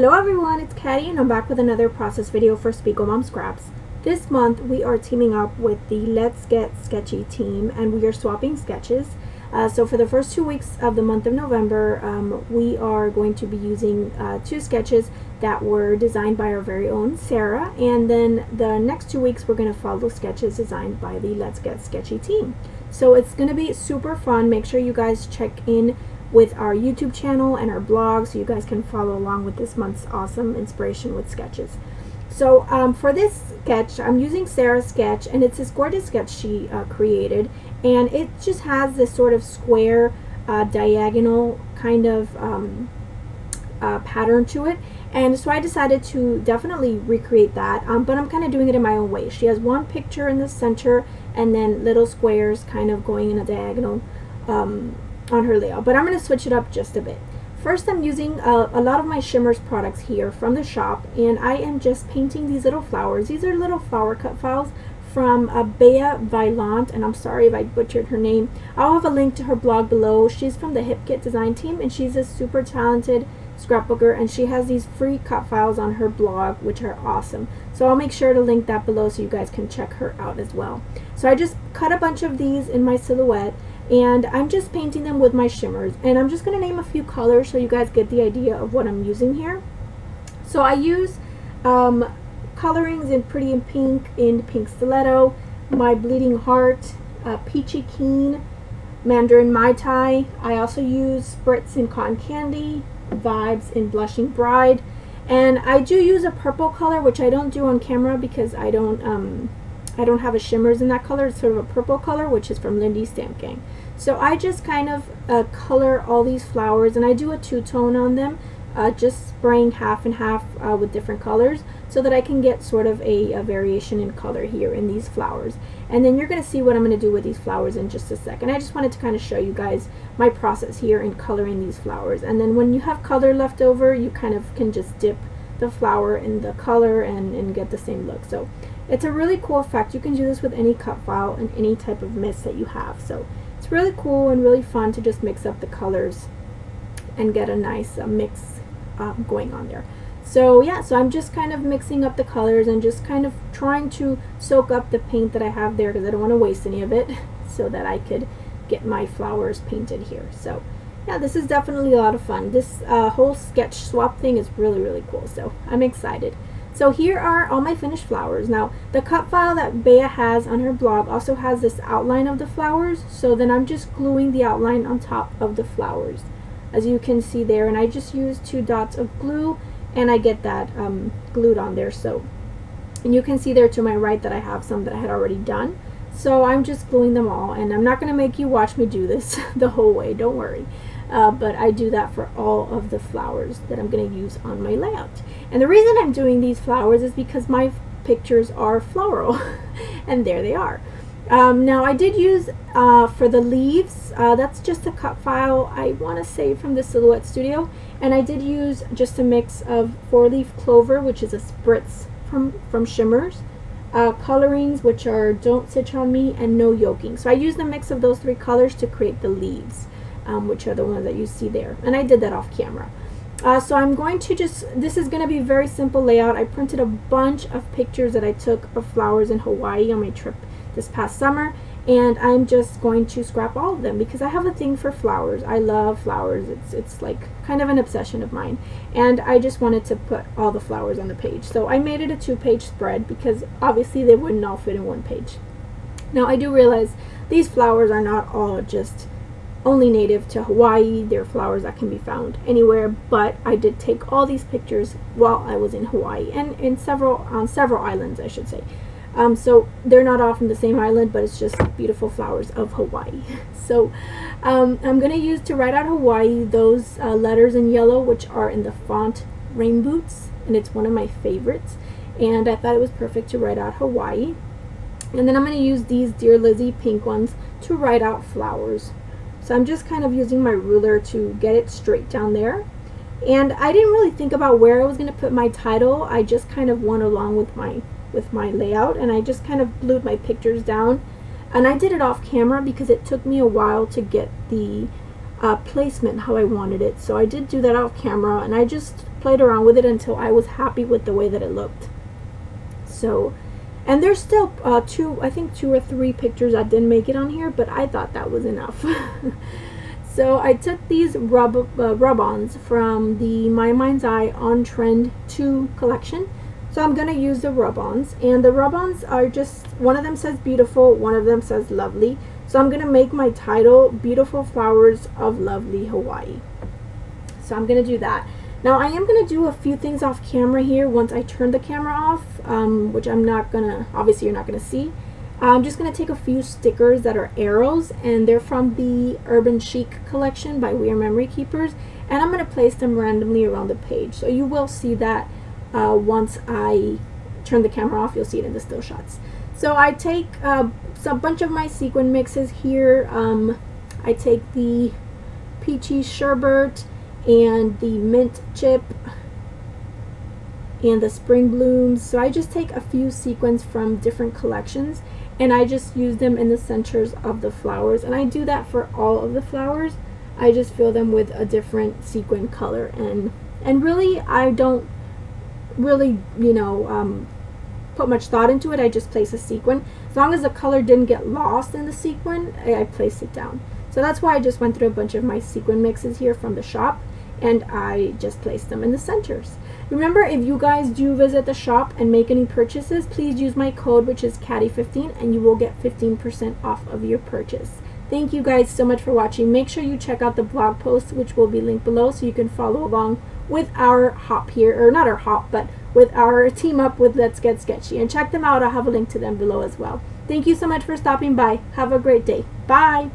Hello everyone, it's Caddy and I'm back with another process video for Spiegelmom Scraps. This month we are teaming up with the Let's Get Sketchy team and we are swapping sketches. So for the first 2 weeks of the month of November, we are going to be using 2 sketches that were designed by our very own Sarah, and then the next 2 weeks we're going to follow sketches designed by the Let's Get Sketchy team. So it's going to be super fun. Make sure you guys check in with our YouTube channel and our blog so you guys can follow along with this month's awesome inspiration with sketches. So for this sketch, I'm using Sarah's sketch, and it's this gorgeous sketch she created, and it just has this sort of square diagonal kind of pattern to it, and so I decided to definitely recreate that, but I'm kind of doing it in my own way. She has one picture in the center and then little squares kind of going in a diagonal on her layout, but I'm going to switch it up just a bit. First, I'm using a lot of my shimmers products here from the shop, and I am just painting these little flowers. These are little flower cut files from Bea Vailant, and I'm sorry if I butchered her name. I'll have a link to her blog below. She's from the Hip Kit design team, and she's a super talented scrapbooker, and she has these free cut files on her blog, which are awesome. So I'll make sure to link that below so you guys can check her out as well. So I just cut a bunch of these in my silhouette, and I'm just painting them with my shimmers, and I'm just going to name a few colors so you guys get the idea of what I'm using here. So I use colorings in Pretty in Pink Stiletto, My Bleeding Heart, Peachy Keen, Mandarin Mai Tai. I also use Spritz in Cotton Candy, Vibes in Blushing Bride, and I do use a purple color, which I don't do on camera because I don't have a shimmers in that color. It's sort of a purple color, which is from Lindy's Stamp Gang. So I just kind of color all these flowers, and I do a two-tone on them, just spraying half and half with different colors so that I can get sort of a variation in color here in these flowers. And then you're going to see what I'm going to do with these flowers in just a second. I just wanted to kind of show you guys my process here in coloring these flowers. And then when you have color left over, you kind of can just dip the flower in the color and get the same look. So it's a really cool effect. You can do this with any cut file and any type of mist that you have. So it's really cool and really fun to just mix up the colors and get a nice mix going on there. So yeah, so I'm just kind of mixing up the colors and just kind of trying to soak up the paint that I have there because I don't want to waste any of it so that I could get my flowers painted here. So yeah, this is definitely a lot of fun. This whole sketch swap thing is really, really cool. So I'm excited. So here are all my finished flowers. Now, the cut file that Bea has on her blog also has this outline of the flowers. So then I'm just gluing the outline on top of the flowers, as you can see there. And I just use 2 dots of glue, and I get that glued on there. So, and you can see there to my right that I have some that I had already done. So I'm just gluing them all, and I'm not going to make you watch me do this the whole way, don't worry. But I do that for all of the flowers that I'm going to use on my layout. And the reason I'm doing these flowers is because my pictures are floral, and there they are. Now I did use, for the leaves, that's just a cut file, I want to say from the Silhouette Studio, and I did use just a mix of 4-leaf clover, which is a spritz from Shimmers, colorings, which are Don't Stitch on Me and No Yoking. So I used a mix of those 3 colors to create the leaves, which are the ones that you see there, and I did that off camera. So I'm going to this is going to be a very simple layout. I printed a bunch of pictures that I took of flowers in Hawaii on my trip this past summer, and I'm just going to scrap all of them because I have a thing for flowers. I love flowers. It's like kind of an obsession of mine, and I just wanted to put all the flowers on the page. So I made it a 2-page spread because obviously they wouldn't all fit in 1 page. Now I do realize these flowers are not all just only native to Hawaii. They're flowers that can be found anywhere, but I did take all these pictures while I was in Hawaii, and on several islands, I should say. So they're not all from the same island, but it's just beautiful flowers of Hawaii. So I'm going to use to write out Hawaii those letters in yellow, which are in the font Rain Boots, and it's one of my favorites, and I thought it was perfect to write out Hawaii. And then I'm going to use these Dear Lizzie pink ones to write out flowers. So I'm just kind of using my ruler to get it straight down there. And I didn't really think about where I was going to put my title. I just kind of went along with my layout, and I just kind of glued my pictures down. And I did it off camera because it took me a while to get the placement how I wanted it. So I did do that off camera, and I just played around with it until I was happy with the way that it looked. So, and there's still I think 2 or 3 pictures that didn't make it on here, but I thought that was enough. So I took these rub-ons from the My Mind's Eye On Trend 2 collection. So I'm going to use the rub-ons, and the rub-ons are just, one of them says beautiful, one of them says lovely. So I'm going to make my title Beautiful Flowers of Lovely Hawaii. So I'm going to do that. Now I am going to do a few things off camera here once I turn the camera off, which I'm not going to, obviously you're not going to see. I'm just going to take a few stickers that are arrows, and they're from the Urban Chic collection by We Are Memory Keepers, and I'm going to place them randomly around the page. So you will see that once I turn the camera off, you'll see it in the still shots. So I take a bunch of my sequin mixes here. I take the peachy sherbet and the mint chip and the spring blooms. So I just take a few sequins from different collections, and I just use them in the centers of the flowers, and I do that for all of the flowers. I just fill them with a different sequin color, and really I don't really, you know, put much thought into it. I just place a sequin. As long as the color didn't get lost in the sequin, I place it down. So that's why I just went through a bunch of my sequin mixes here from the shop, and I just placed them in the centers. Remember, if you guys do visit the shop and make any purchases, please use my code, which is Caddy15, and you will get 15% off of your purchase. Thank you guys so much for watching. Make sure you check out the blog post, which will be linked below, so you can follow along with our hop here, or not our hop, but with our team up with Let's Get Sketchy. And check them out. I'll have a link to them below as well. Thank you so much for stopping by. Have a great day. Bye.